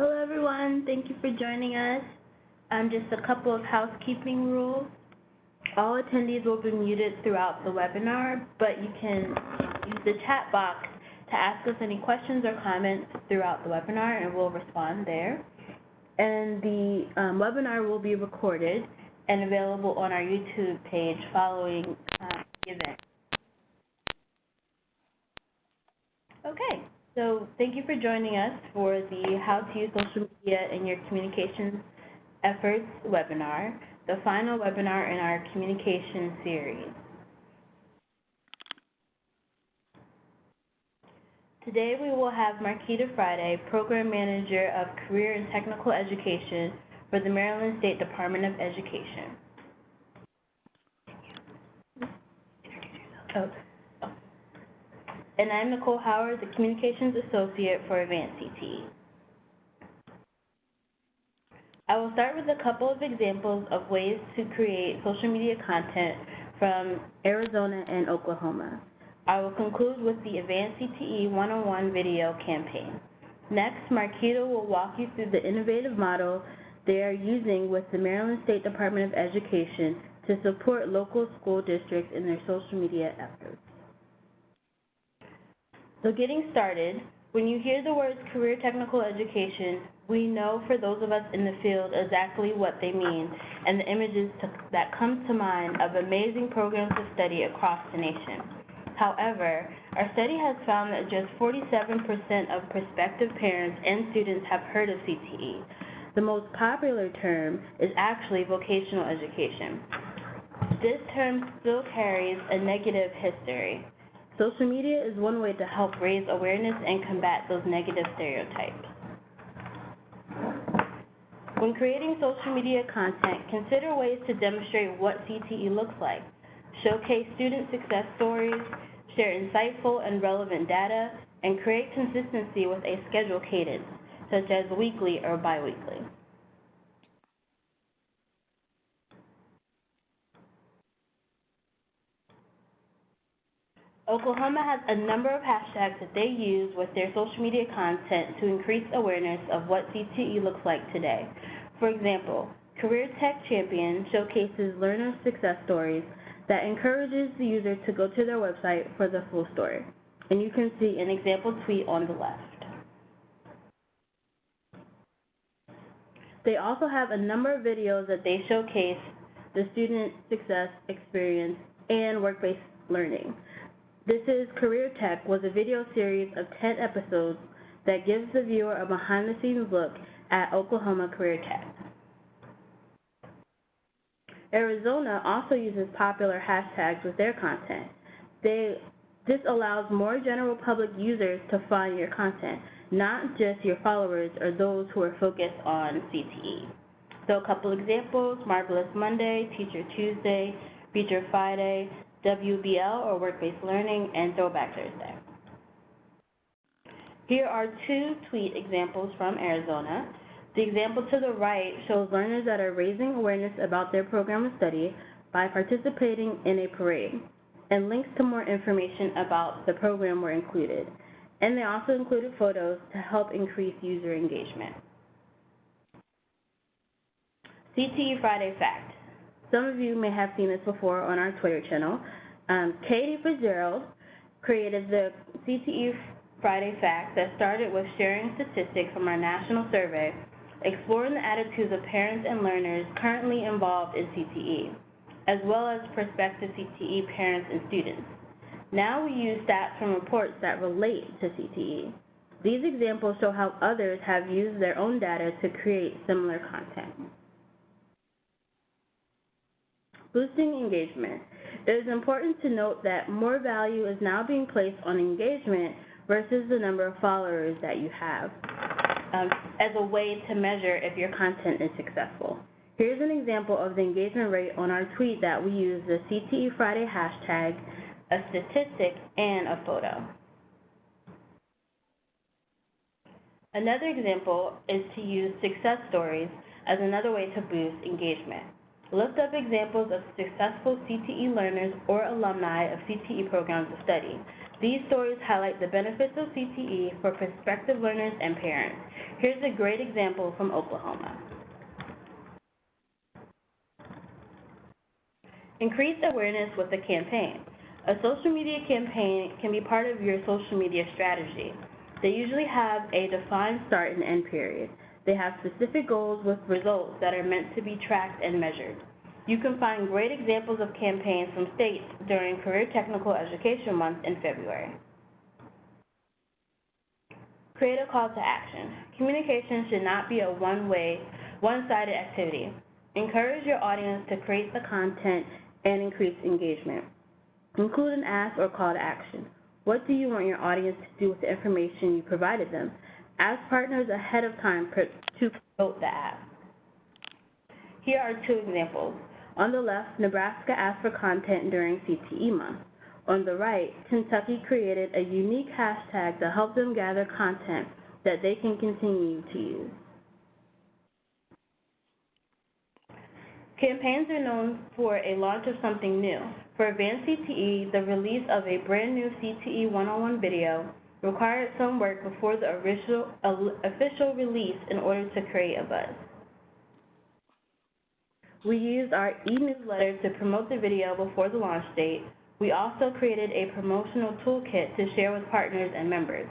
Hello everyone, thank you for joining us. Just a couple of housekeeping rules. All attendees will be muted throughout the webinar, but you can use the chat box to ask us any questions or comments throughout the webinar and we'll respond there. And the webinar will be recorded and available on our YouTube page following the event. Okay. So thank you for joining us for the How to Use Social Media in Your Communications Efforts webinar, the final webinar in our communication series. Today we will have CTE Friday, Program Manager of Career and Technical Education for the Maryland State Department of Education. And I'm Nicole Howard, the Communications Associate for Advanced CTE. I will start with a couple of examples of ways to create social media content from Arizona and Oklahoma. I will conclude with the Advanced CTE 101 video campaign. Next, Marquita will walk you through the innovative model they are using with the Maryland State Department of Education to support local school districts in their social media efforts. So getting started, when you hear the words career technical education, we know for those of us in the field exactly what they mean and the images that come to mind of amazing programs of study across the nation. However, our study has found that just 47% of prospective parents and students have heard of CTE. The most popular term is actually vocational education. This term still carries a negative history. Social media is one way to help raise awareness and combat those negative stereotypes. When creating social media content, consider ways to demonstrate what CTE looks like. Showcase student success stories, share insightful and relevant data, and create consistency with a scheduled cadence, such as weekly or biweekly. Oklahoma has a number of hashtags that they use with their social media content to increase awareness of what CTE looks like today. For example, Career Tech Champion showcases learner success stories that encourages the user to go to their website for the full story. And you can see an example tweet on the left. They also have a number of videos that they showcase the student success experience and work-based learning. This is Career Tech was a video series of 10 episodes that gives the viewer a behind-the-scenes look at Oklahoma Career Tech. Arizona also uses popular hashtags with their content. This allows more general public users to find your content, not just your followers or those who are focused on CTE. So a couple examples: Marvelous Monday, Teacher Tuesday, Feature Friday, WBL or Work-Based Learning, and Throwback Thursday. Here are two tweet examples from Arizona. The example to the right shows learners that are raising awareness about their program of study by participating in a parade, and links to more information about the program were included. And they also included photos to help increase user engagement. CTE FridayFact. Some of you may have seen this before on our Twitter channel. Katie Fitzgerald created the CTE FridayFact that started with sharing statistics from our national survey, exploring the attitudes of parents and learners currently involved in CTE, as well as prospective CTE parents and students. Now we use stats from reports that relate to CTE. These examples show how others have used their own data to create similar content. Boosting engagement. It is important to note that more value is now being placed on engagement versus the number of followers that you have as a way to measure if your content is successful. Here's an example of the engagement rate on our tweet that we use the CTE Friday hashtag, a statistic, and a photo. Another example is to use success stories as another way to boost engagement. Lift up examples of successful CTE learners or alumni of CTE programs of study. These stories highlight the benefits of CTE for prospective learners and parents. Here's a great example from Oklahoma. Increase awareness with a campaign. A social media campaign can be part of your social media strategy. They usually have a defined start and end period. They have specific goals with results that are meant to be tracked and measured. You can find great examples of campaigns from states during Career Technical Education Month in February. Create a call to action. Communication should not be a one-sided activity. Encourage your audience to create the content and increase engagement. Include an ask or call to action. What do you want your audience to do with the information you provided them? Ask partners ahead of time to promote the ask. Here are two examples. On the left, Nebraska asked for content during CTE month. On the right, Kentucky created a unique hashtag to help them gather content that they can continue to use. Campaigns are known for a launch of something new. For advanced CTE, the release of a brand new CTE 101 video required some work before the official release in order to create a buzz. We used our e-newsletter to promote the video before the launch date. We also created a promotional toolkit to share with partners and members.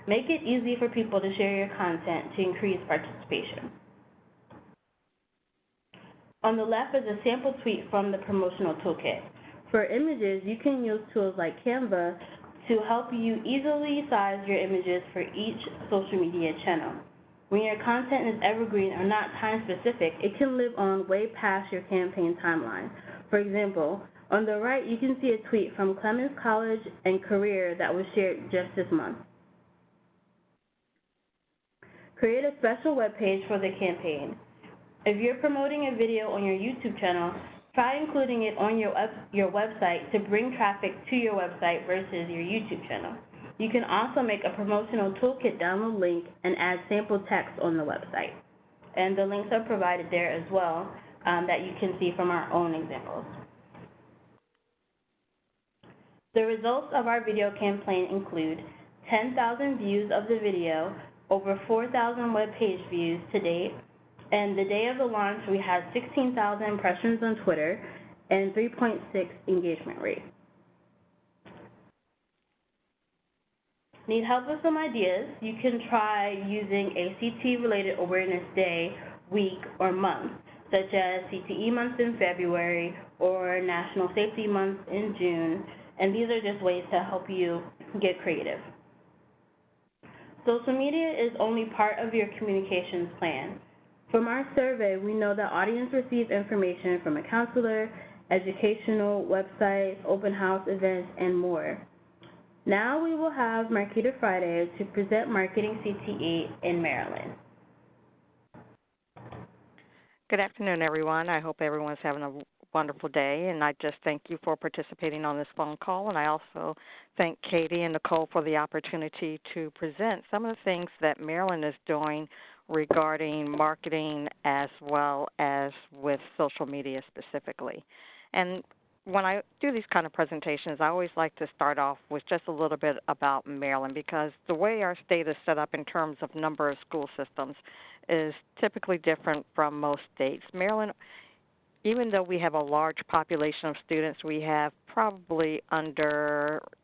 Make it easy for people to share your content to increase participation. On the left is a sample tweet from the promotional toolkit. For images, you can use tools like Canva to help you easily size your images for each social media channel. When your content is evergreen or not time-specific, it can live on way past your campaign timeline. For example, on the right, you can see a tweet from Clemens College and Career that was shared just this month. Create a special web page for the campaign. If you're promoting a video on your YouTube channel, try including it on your website to bring traffic to your website versus your YouTube channel. You can also make a promotional toolkit download link and add sample text on the website. And the links are provided there as well that you can see from our own examples. The results of our video campaign include 10,000 views of the video, over 4,000 web page views to date, and the day of the launch we had 16,000 impressions on Twitter and 3.6 engagement rate. Need help with some ideas? You can try using a CTE-related awareness day, week, or month, such as CTE month in February or National Safety Month in June, and these are just ways to help you get creative. Social media is only part of your communications plan. From our survey, we know that audience receives information from a counselor, educational websites, open house events, and more. Now we will have Marquita Friday to present Marketing CTE in Maryland. Good afternoon, everyone. I hope everyone's having a wonderful day, and I just thank you for participating on this phone call, and I also thank Katie and Nicole for the opportunity to present some of the things that Maryland is doing regarding marketing as well as with social media specifically. And when I do these kind of presentations, I always like to start off with just a little bit about Maryland, because the way our state is set up in terms of number of school systems is typically different from most states. Maryland, even though we have a large population of students, we have probably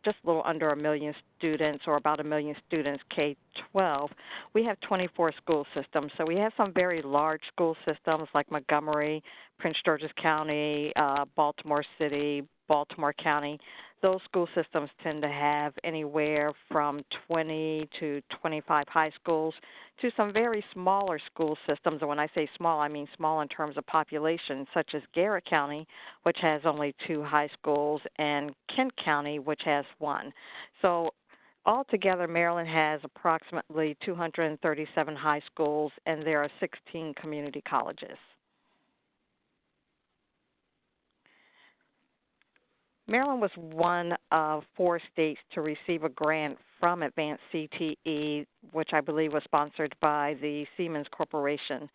just a little under 1 million students, or about 1 million students, K-12. We have 24 school systems, so we have some very large school systems like Montgomery, Prince George's County, Baltimore City, Baltimore County. Those school systems tend to have anywhere from 20 to 25 high schools to some very smaller school systems. And when I say small, I mean small in terms of population, such as Garrett County, which has only 2 high schools, and Kent County, which has 1. So altogether, Maryland has approximately 237 high schools, and there are 16 community colleges. Maryland was one of 4 states to receive a grant from Advanced CTE, which I believe was sponsored by the Siemens Corporation,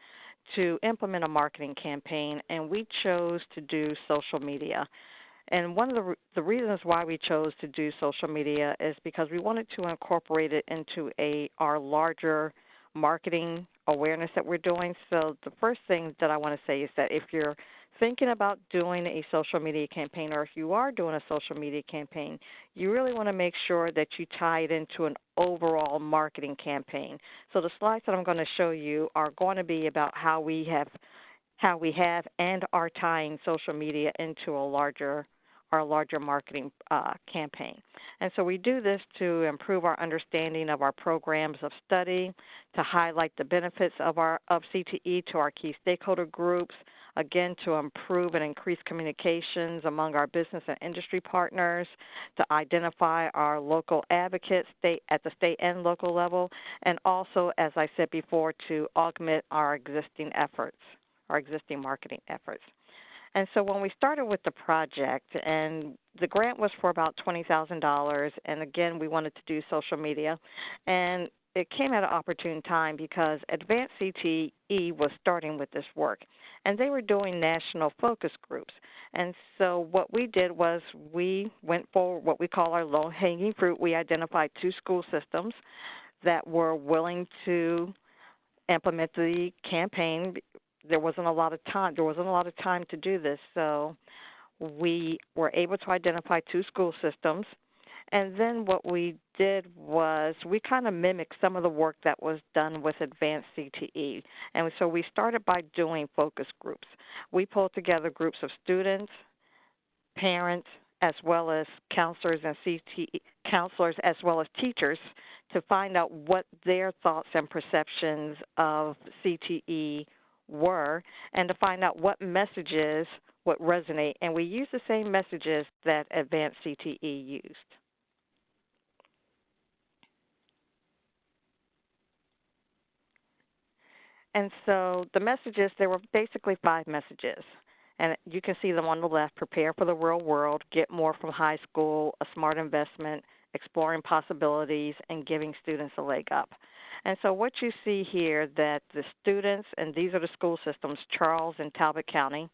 to implement a marketing campaign, and we chose to do social media. And one of the reasons why we chose to do social media is because we wanted to incorporate it into our larger marketing awareness that we're doing. So the first thing that I want to say is that if you're thinking about doing a social media campaign, or if you are doing a social media campaign, you really want to make sure that you tie it into an overall marketing campaign. So the slides that I'm going to show you are going to be about how we have and are tying social media into our larger marketing campaign. And so we do this to improve our understanding of our programs of study, to highlight the benefits of CTE to our key stakeholder groups, again, to improve and increase communications among our business and industry partners, to identify our local advocates at the state and local level, and also, as I said before, to augment our existing marketing efforts. And so when we started with the project, and the grant was for about $20,000, and again, we wanted to do social media, and it came at an opportune time because Advanced CTE was starting with this work, and they were doing national focus groups. And so what we did was we went for what we call our low-hanging fruit. We identified 2 school systems that were willing to implement the campaign. There wasn't a lot of time to do this, so we were able to identify 2 school systems. And then what we did was we kind of mimicked some of the work that was done with Advanced CTE. And so we started by doing focus groups. We pulled together groups of students, parents, as well as counselors and CTE counselors, as well as teachers, to find out what their thoughts and perceptions of CTE were, and to find out what messages would resonate. And we used the same messages that Advanced CTE used. And so the messages, there were basically 5 messages. And you can see them on the left: prepare for the real world, get more from high school, a smart investment, exploring possibilities, and giving students a leg up. And so what you see here, that the students, and these are the school systems, Charles and Talbot County,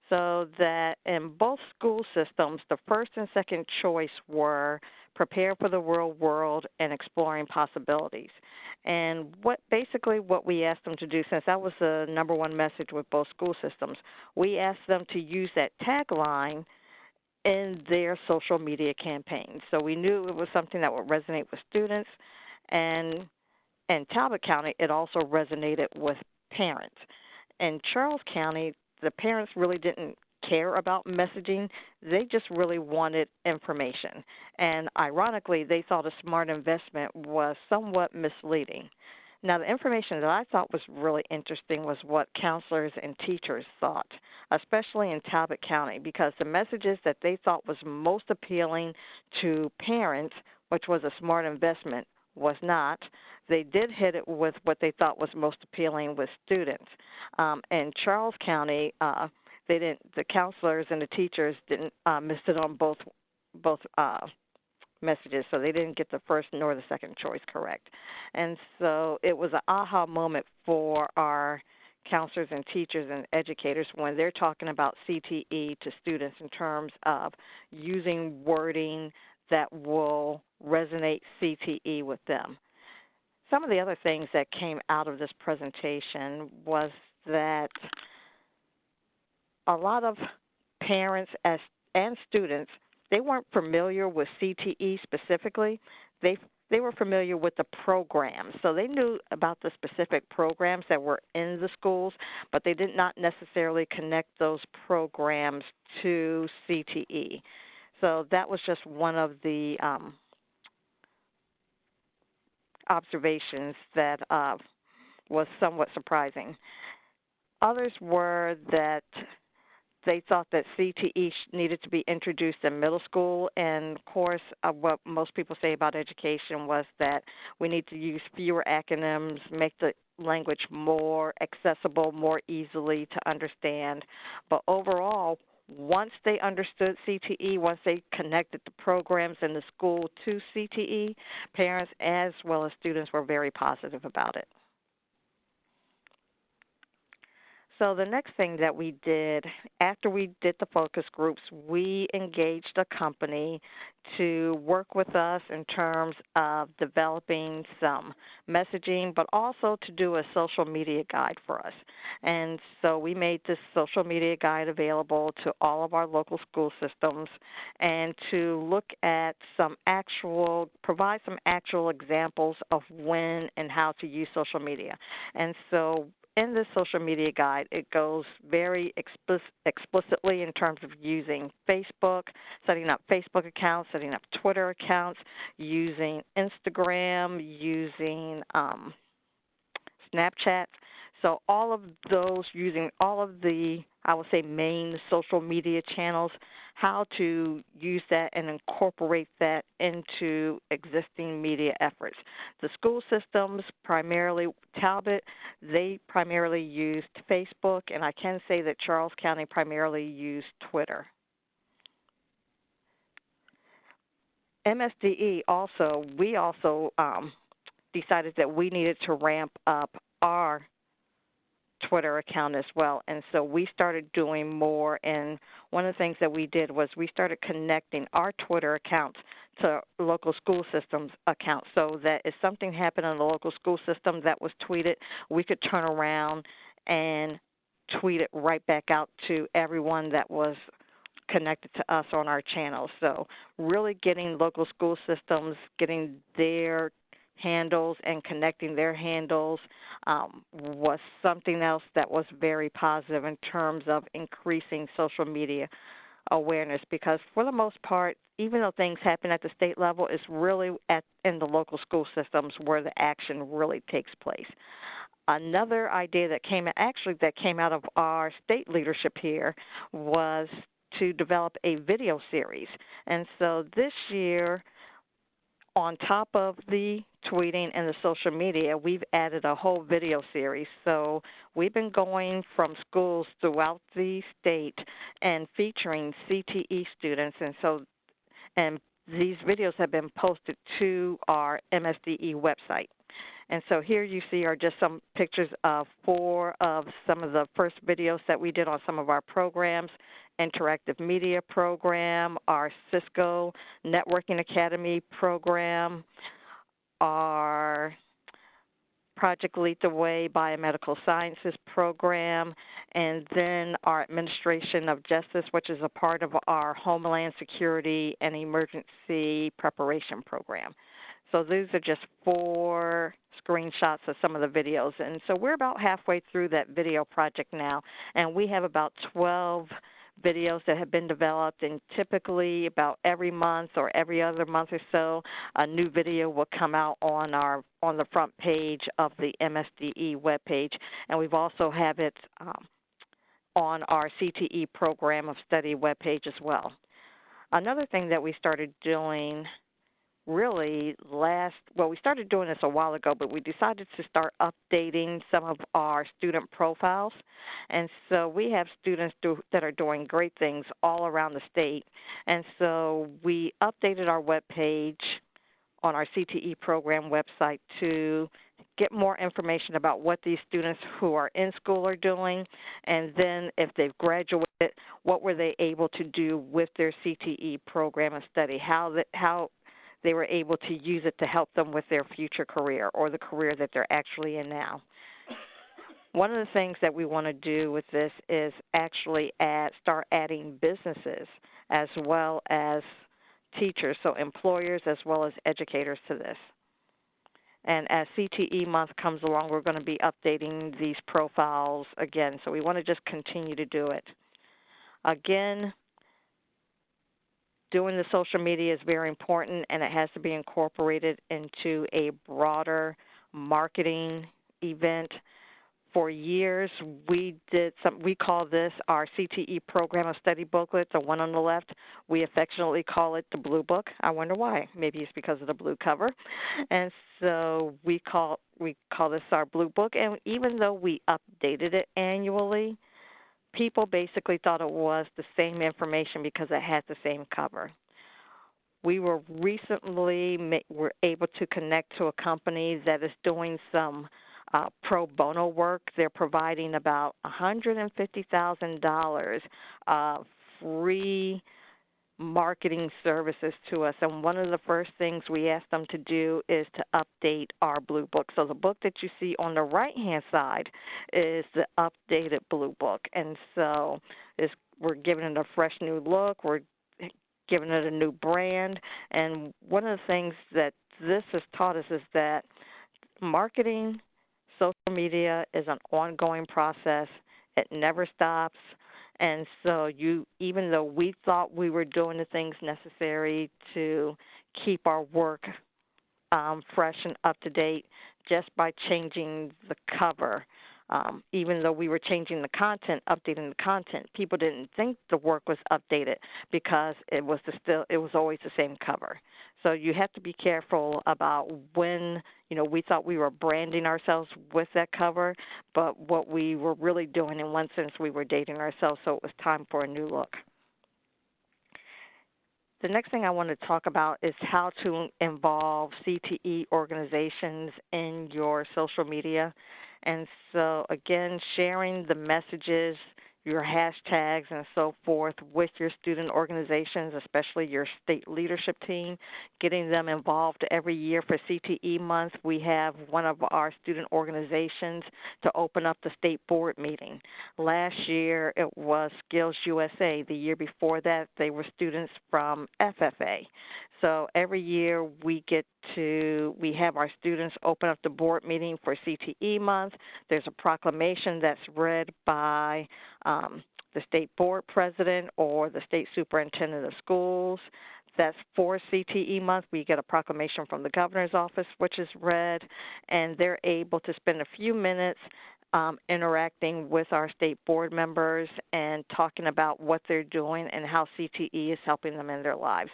so that in both school systems, the first and second choice were prepare for the real world and exploring possibilities. And what we asked them to do, since that was the number 1 message with both school systems, we asked them to use that tagline in their social media campaigns. So we knew it was something that would resonate with students, and in Talbot County, it also resonated with parents. In Charles County, the parents really didn't care about messaging. They just really wanted information. And ironically, they thought a smart investment was somewhat misleading. Now, the information that I thought was really interesting was what counselors and teachers thought, especially in Talbot County, because the messages that they thought was most appealing to parents, which was a smart investment, was not. They did hit it with what they thought was most appealing with students. In Charles County, the counselors and the teachers didn't missed it on both messages, so they didn't get the first nor the second choice correct. And so it was an aha moment for our counselors and teachers and educators when they're talking about CTE to students in terms of using wording that will resonate CTE with them. Some of the other things that came out of this presentation was that a lot of parents and students, they weren't familiar with CTE specifically. They were familiar with the programs. So they knew about the specific programs that were in the schools, but they did not necessarily connect those programs to CTE. So that was just one of the observations that was somewhat surprising. Others were that they thought that CTE needed to be introduced in middle school, and of course what most people say about education was that we need to use fewer acronyms, make the language more accessible, more easily to understand. But overall, once they understood CTE, once they connected the programs in the school to CTE, parents as well as students were very positive about it. so the next thing that we did, after we did the focus groups, we engaged a company to work with us in terms of developing some messaging, but also to do a social media guide for us. And so we made this social media guide available to all of our local school systems and to look at provide some actual examples of when and how to use social media. And so in this social media guide, it goes very explicitly in terms of using Facebook, setting up Facebook accounts, setting up Twitter accounts, using Instagram, using Snapchat. So all of those, using all of the, I would say, main social media channels, how to use that and incorporate that into existing media efforts. The school systems, primarily Talbot, they primarily used Facebook, and I can say that Charles County primarily used Twitter. MSDE also, we also decided that we needed to ramp up our Twitter account as well, and so we started doing more, and one of the things that we did was we started connecting our Twitter accounts to local school systems accounts, so that if something happened in the local school system that was tweeted, we could turn around and tweet it right back out to everyone that was connected to us on our channel. So really getting local school systems, getting their handles and connecting their handles was something else that was very positive in terms of increasing social media awareness, because for the most part, even though things happen at the state level, it's really in the local school systems where the action really takes place. Another idea that came out of our state leadership here was to develop a video series. And so this year, on top of the tweeting and the social media, we've added a whole video series. So we've been going from schools throughout the state and featuring CTE students. And these videos have been posted to our MSDE website. And so here you see are just some pictures of 4 of some of the first videos that we did on some of our programs: Interactive Media Program, our Cisco Networking Academy program, our Project Lead the Way Biomedical Sciences program, and then our Administration of Justice, which is a part of our Homeland Security and Emergency Preparation program. So these are just 4 screenshots of some of the videos. And so we're about halfway through that video project now, and we have about 12 videos that have been developed, and typically about every month or every other month or so, a new video will come out on the front page of the MSDE webpage, and we've also have it on our CTE Program of Study webpage as well. Another thing that we started doing we started doing this a while ago, but we decided to start updating some of our student profiles. And so we have students that are doing great things all around the state. And so we updated our webpage on our CTE program website to get more information about what these students who are in school are doing, and then if they've graduated, what were they able to do with their CTE program of study, how they were able to use it to help them with their future career or the career that they're actually in now. One of the things that we want to do with this is actually start adding businesses as well as teachers, so employers as well as educators to this. And as CTE month comes along, we're going to be updating these profiles again, so we want to just continue to do it. Again, doing the social media is very important, and it has to be incorporated into a broader marketing event. For years, we call this our CTE Program of Study booklet, the one on the left. We affectionately call it the Blue Book. I wonder why. Maybe it's because of the blue cover. And so we call this our Blue Book, and even though we updated it annually, people basically thought it was the same information because it had the same cover. We were recently able to connect to a company that is doing some pro bono work. They're providing about $150,000 of free marketing services to us, and one of the first things we ask them to do is to update our Blue Book. So the book that you see on the right-hand side is the updated Blue Book, and so we're giving it a fresh new look. We're giving it a new brand, and one of the things that this has taught us is that marketing, social media is an ongoing process. It never stops. And so even though we thought we were doing the things necessary to keep our work fresh and up to date just by changing the cover, even though we were changing the content, updating the content, people didn't think the work was updated because it was always the same cover. So you have to be careful about when, we thought we were branding ourselves with that cover, but what we were really doing, in one sense, we were dating ourselves, so it was time for a new look. The next thing I want to talk about is how to involve CTE organizations in your social media. And so, again, sharing the messages, your hashtags and so forth with your student organizations, especially your state leadership team, getting them involved every year for CTE month. We have one of our student organizations to open up the state board meeting. Last year it was Skills USA. The year before that they were students from FFA. So every year we have our students open up the board meeting for CTE month. There's a proclamation that's read by the state board president or the state superintendent of schools. That's for CTE month. We get a proclamation from the governor's office, which is read, and they're able to spend a few minutes interacting with our state board members and talking about what they're doing and how CTE is helping them in their lives.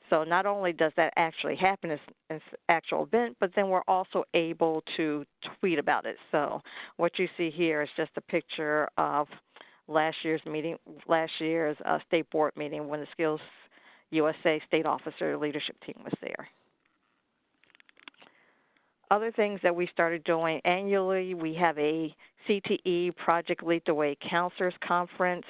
So not only does that actually happen as an actual event, but then we're also able to tweet about it. So what you see here is just a picture of last year's state board meeting when the Skills USA state officer leadership team was there. Other things that we started doing annually, we have a CTE Project Lead the Way Counselors Conference.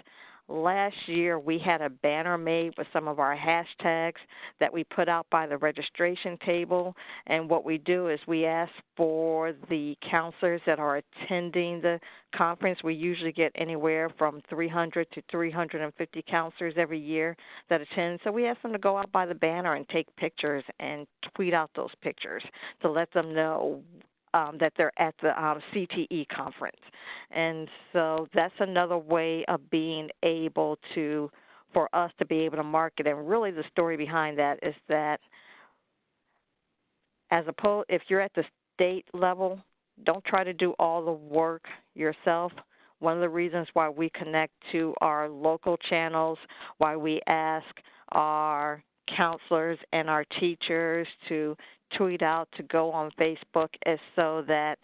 Last year, we had a banner made with some of our hashtags that we put out by the registration table. And what we do is we ask for the counselors that are attending the conference. We usually get anywhere from 300 to 350 counselors every year that attend. So we ask them to go out by the banner and take pictures and tweet out those pictures to let them know that they're at the CTE conference. And so that's another way of being able for us to be able to market. And really the story behind that is that if you're at the state level, don't try to do all the work yourself. One of the reasons why we connect to our local channels, why we ask our counselors and our teachers to tweet out, to go on Facebook, is so that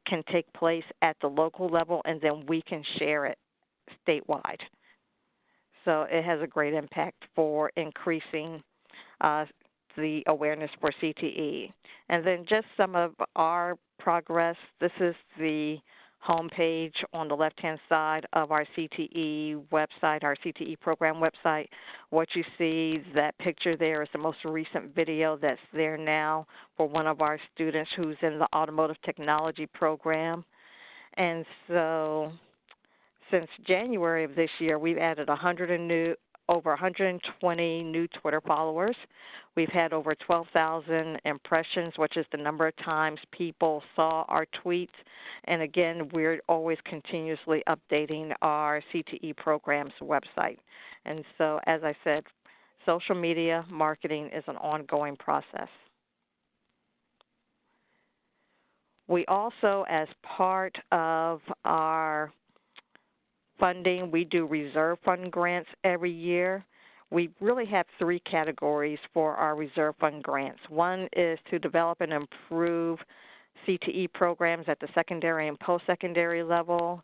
can take place at the local level and then we can share it statewide. So it has a great impact for increasing the awareness for CTE. And then just some of our progress. This is the homepage on the left-hand side of our CTE website, our CTE program website. What you see, that picture there is the most recent video that's there now for one of our students who's in the automotive technology program. And so since January of this year, we've added over 120 new Twitter followers. We've had over 12,000 impressions, which is the number of times people saw our tweets. And again, we're always continuously updating our CTE programs website. And so, as I said, social media marketing is an ongoing process. We also, as part of our funding, we do reserve fund grants every year. We really have three categories for our reserve fund grants. One is to develop and improve CTE programs at the secondary and post-secondary level.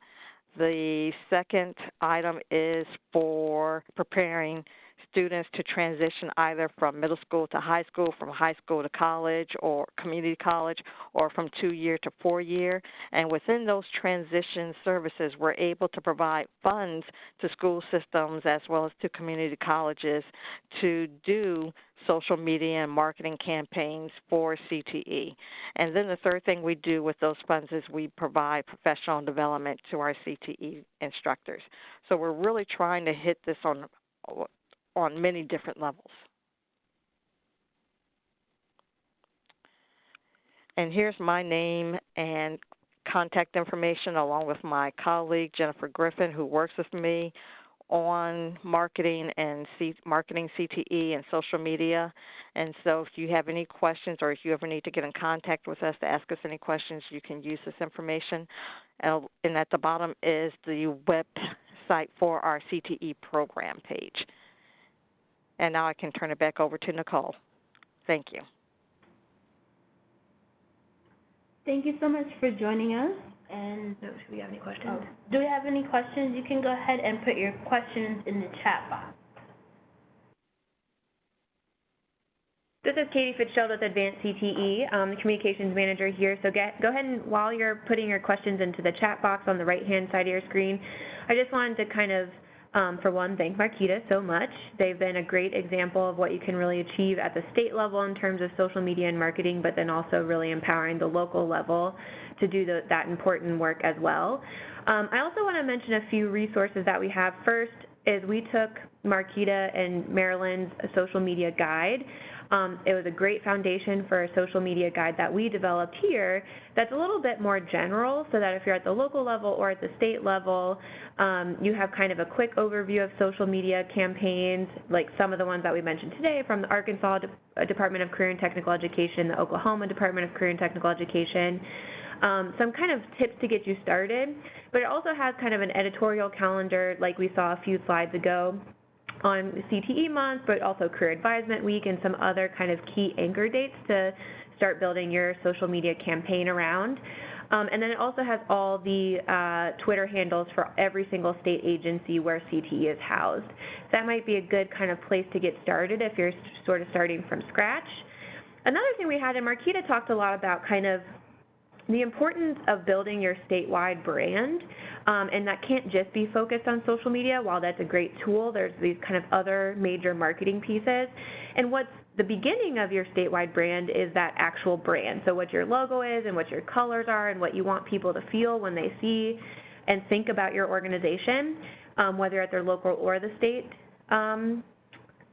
The second item is for preparing students to transition either from middle school to high school, from high school to college or community college, or from 2-year to 4-year. And within those transition services, we're able to provide funds to school systems as well as to community colleges to do social media and marketing campaigns for CTE. And then the third thing we do with those funds is we provide professional development to our CTE instructors. So we're really trying to hit this on many different levels. And here's my name and contact information along with my colleague, Jennifer Griffin, who works with me on marketing and marketing CTE and social media. And so if you have any questions or if you ever need to get in contact with us to ask us any questions, you can use this information. And at the bottom is the website for our CTE program page. And now I can turn it back over to Nicole. Thank you. Thank you so much for joining us. And do we have any questions? Do we have any questions? You can go ahead and put your questions in the chat box. This is Katie Fitzgerald with Advanced CTE, the communications manager here. So go ahead and while you're putting your questions into the chat box on the right-hand side of your screen, I just wanted to kind of, for one, thank Marquita so much. They've been a great example of what you can really achieve at the state level in terms of social media and marketing, but then also really empowering the local level to do that important work as well. I also want to mention a few resources that we have. First is we took Marquita and Marilyn's social media guide. It was a great foundation for a social media guide that we developed here that's a little bit more general, so that if you're at the local level or at the state level, you have kind of a quick overview of social media campaigns, like some of the ones that we mentioned today from the Arkansas Department of Career and Technical Education, the Oklahoma Department of Career and Technical Education, some kind of tips to get you started. But it also has kind of an editorial calendar like we saw a few slides ago on CTE month, but also Career Advisement Week and some other kind of key anchor dates to start building your social media campaign around. And then it also has all the Twitter handles for every single state agency where CTE is housed. So that might be a good kind of place to get started if you're sort of starting from scratch. Another thing we had, and Marquita talked a lot about kind of the importance of building your statewide brand, and that can't just be focused on social media. While that's a great tool, there's these kind of other major marketing pieces. And what's the beginning of your statewide brand is that actual brand. So what your logo is and what your colors are and what you want people to feel when they see and think about your organization, whether at their local or the state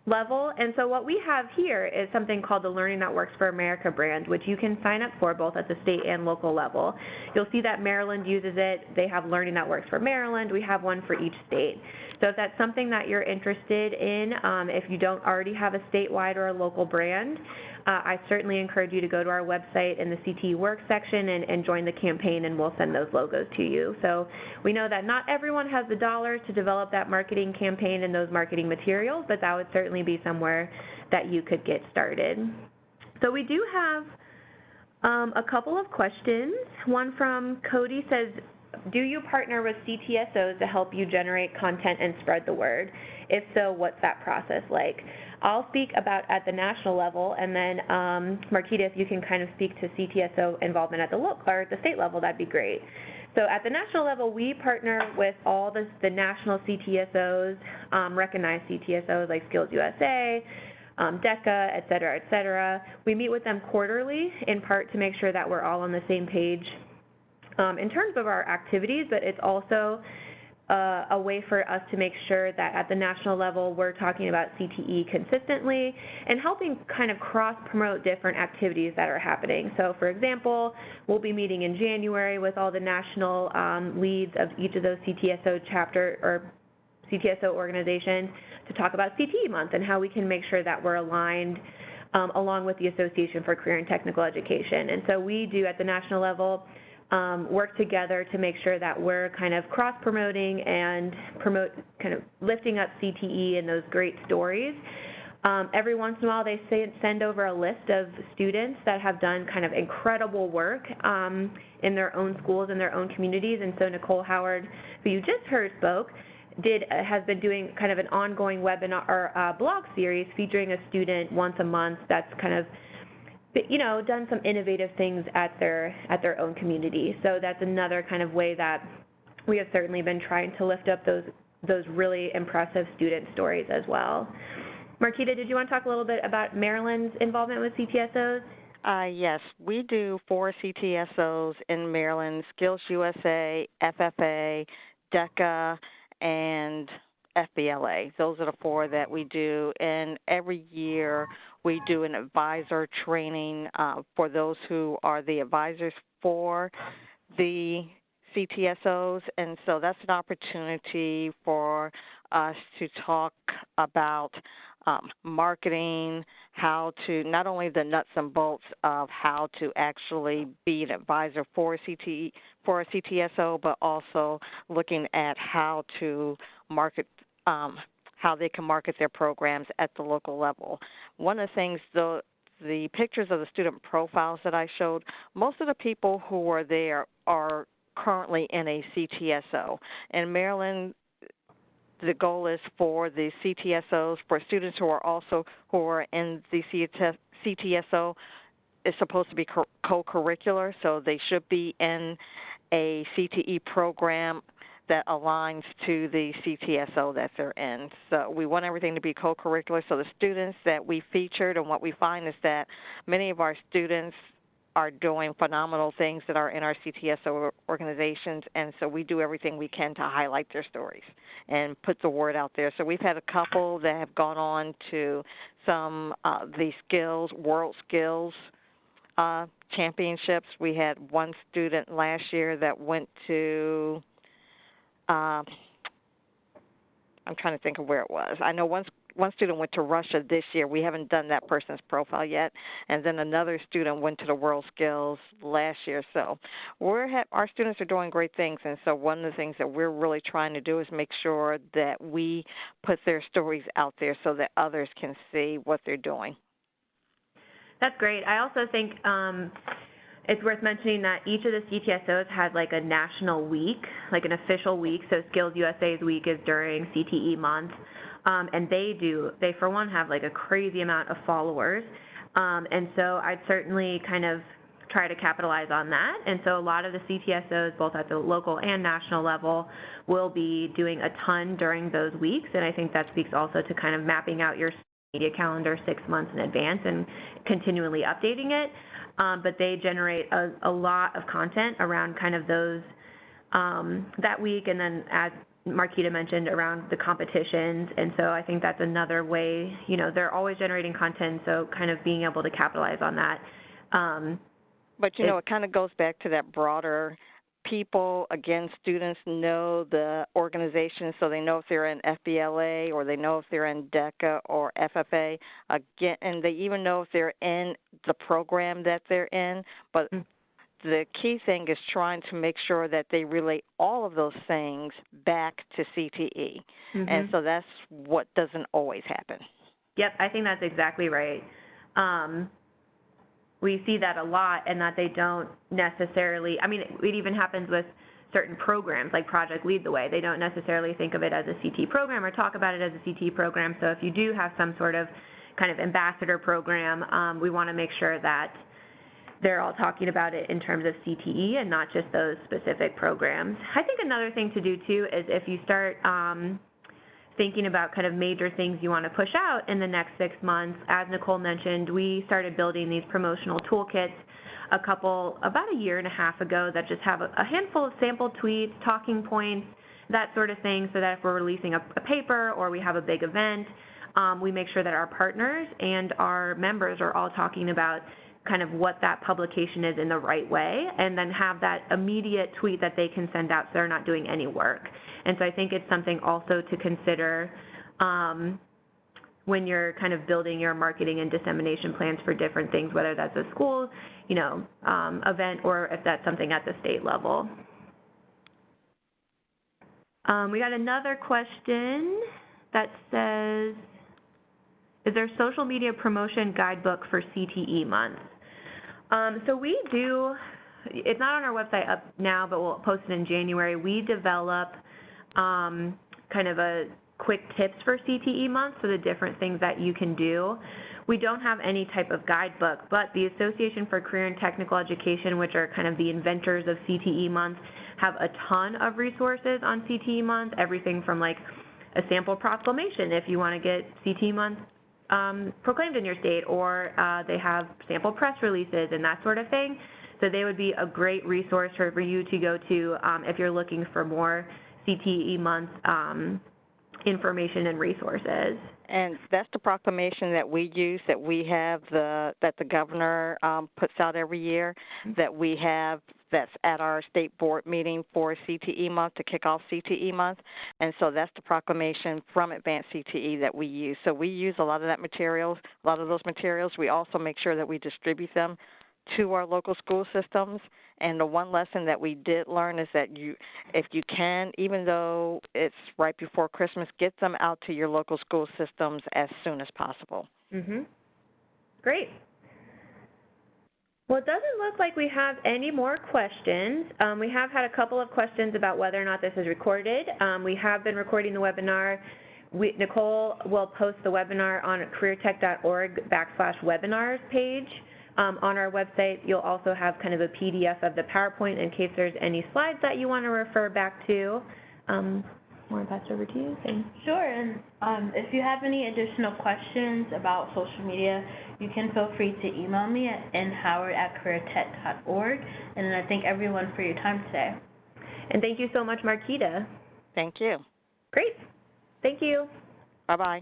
level. And so what we have here is something called the Learning That Works for America brand, which you can sign up for both at the state and local level. You'll see that Maryland uses it. They have Learning That Works for Maryland. We have one for each state. So if that's something that you're interested in, if you don't already have a statewide or a local brand, I certainly encourage you to go to our website in the CTE Work section and join the campaign, and we'll send those logos to you. So we know that not everyone has the dollars to develop that marketing campaign and those marketing materials, but that would certainly be somewhere that you could get started. So we do have a couple of questions. One from Cody says, do you partner with CTSOs to help you generate content and spread the word? If so, what's that process like? I'll speak about at the national level, and then Marquita, if you can kind of speak to CTSO involvement at the local or the state level, that'd be great. So at the national level, we partner with all the national CTSOs, recognized CTSOs like Skills USA, DECA, et cetera, et cetera. We meet with them quarterly, in part to make sure that we're all on the same page in terms of our activities, but it's also a way for us to make sure that at the national level we're talking about CTE consistently and helping kind of cross-promote different activities that are happening. So for example, we'll be meeting in January with all the national leads of each of those CTSO chapter or CTSO organizations to talk about CTE month and how we can make sure that we're aligned along with the Association for Career and Technical Education. And so we do at the national level work together to make sure that we're kind of cross-promoting and kind of lifting up CTE and those great stories. Every once in a while, they send over a list of students that have done kind of incredible work in their own schools and their own communities. And so Nicole Howard, who you just heard spoke, has been doing kind of an ongoing webinar or blog series featuring a student once a month that's kind of, you know, done some innovative things at their own community. So that's another kind of way that we have certainly been trying to lift up those really impressive student stories as well. Marquita, did you want to talk a little bit about Maryland's involvement with CTSOs? Yes, we do 4 CTSOs in Maryland: Skills USA, FFA, DECA, and FBLA. Those are the 4 that we do, and every year we do an advisor training for those who are the advisors for the CTSOs, and so that's an opportunity for us to talk about marketing, how to, not only the nuts and bolts of how to actually be an advisor for a CTSO, but also looking at how to market, how they can market their programs at the local level. One of the things, the pictures of the student profiles that I showed, most of the people who are there are currently in a CTSO. In Maryland, the goal is for the CTSOs, for students who are in the CTSO, is supposed to be co-curricular, so they should be in a CTE program that aligns to the CTSO that they're in. So we want everything to be co-curricular. So the students that we featured, and what we find is that many of our students are doing phenomenal things that are in our CTSO organizations, and so we do everything we can to highlight their stories and put the word out there. So we've had a couple that have gone on to some the world skills championships. We had one student last year that went to, I'm trying to think of where it was. I know one student went to Russia this year. We haven't done that person's profile yet. And then another student went to the World Skills last year. So our students are doing great things. And so one of the things that we're really trying to do is make sure that we put their stories out there so that others can see what they're doing. That's great. I also think it's worth mentioning that each of the CTSOs has like a national week, like an official week. So Skills USA's week is during CTE month. And they for one have like a crazy amount of followers. And so I'd certainly kind of try to capitalize on that. And so a lot of the CTSOs, both at the local and national level, will be doing a ton during those weeks. And I think that speaks also to kind of mapping out your media calendar 6 months in advance and continually updating it. But they generate a lot of content around kind of those, that week, and then as Marquita mentioned, around the competitions. And so I think that's another way, you know, they're always generating content, so kind of being able to capitalize on that. But, you know, it kind of goes back to that broader people, again, students know the organization, so they know if they're in FBLA or they know if they're in DECA or FFA, again, and they even know if they're in the program that they're in. But the key thing is trying to make sure that they relate all of those things back to CTE. And so that's what doesn't always happen. Yep, I think that's exactly right. We see that a lot, and that they don't necessarily, I mean, it even happens with certain programs like Project Lead the Way. They don't necessarily think of it as a CTE program or talk about it as a CTE program. So if you do have some sort of kind of ambassador program, we want to make sure that they're all talking about it in terms of CTE and not just those specific programs. I think another thing to do, too, is if you start thinking about kind of major things you want to push out in the next 6 months, as Nicole mentioned, we started building these promotional toolkits about a year and a half ago that just have a handful of sample tweets, talking points, that sort of thing, so that if we're releasing a paper or we have a big event, we make sure that our partners and our members are all talking about kind of what that publication is in the right way, and then have that immediate tweet that they can send out so they're not doing any work. And so I think it's something also to consider when you're kind of building your marketing and dissemination plans for different things, whether that's a school, you know, event, or if that's something at the state level. We got another question that says, is there a social media promotion guidebook for CTE month? So we do, it's not on our website up now, but we'll post it in January. We develop kind of a quick tips for CTE month, so the different things that you can do. We don't have any type of guidebook, but the Association for Career and Technical Education, which are kind of the inventors of CTE month, have a ton of resources on CTE month, everything from like a sample proclamation if you want to get CTE month proclaimed in your state, or they have sample press releases and that sort of thing. So they would be a great resource for you to go to if you're looking for more CTE month information and resources. And that's the proclamation that we use, that we have that the governor puts out every year, that we have that's at our state board meeting for CTE month to kick off CTE month. And so that's the proclamation from Advanced CTE that we use. So we use a lot of those materials. We also make sure that we distribute them to our local school systems. And the one lesson that we did learn is that if you can, even though it's right before Christmas, get them out to your local school systems as soon as possible. Great. Well, it doesn't look like we have any more questions. We have had a couple of questions about whether or not this is recorded. We have been recording the webinar. Nicole will post the webinar on careertech.org/webinars page. On our website, you'll also have kind of a PDF of the PowerPoint in case there's any slides that you want to refer back to. I want to pass it over to you. Thanks. Sure, and if you have any additional questions about social media, you can feel free to email me at nhoward@careertech.org, and I thank everyone for your time today. And thank you so much, Marquita. Thank you. Great. Thank you. Bye-bye.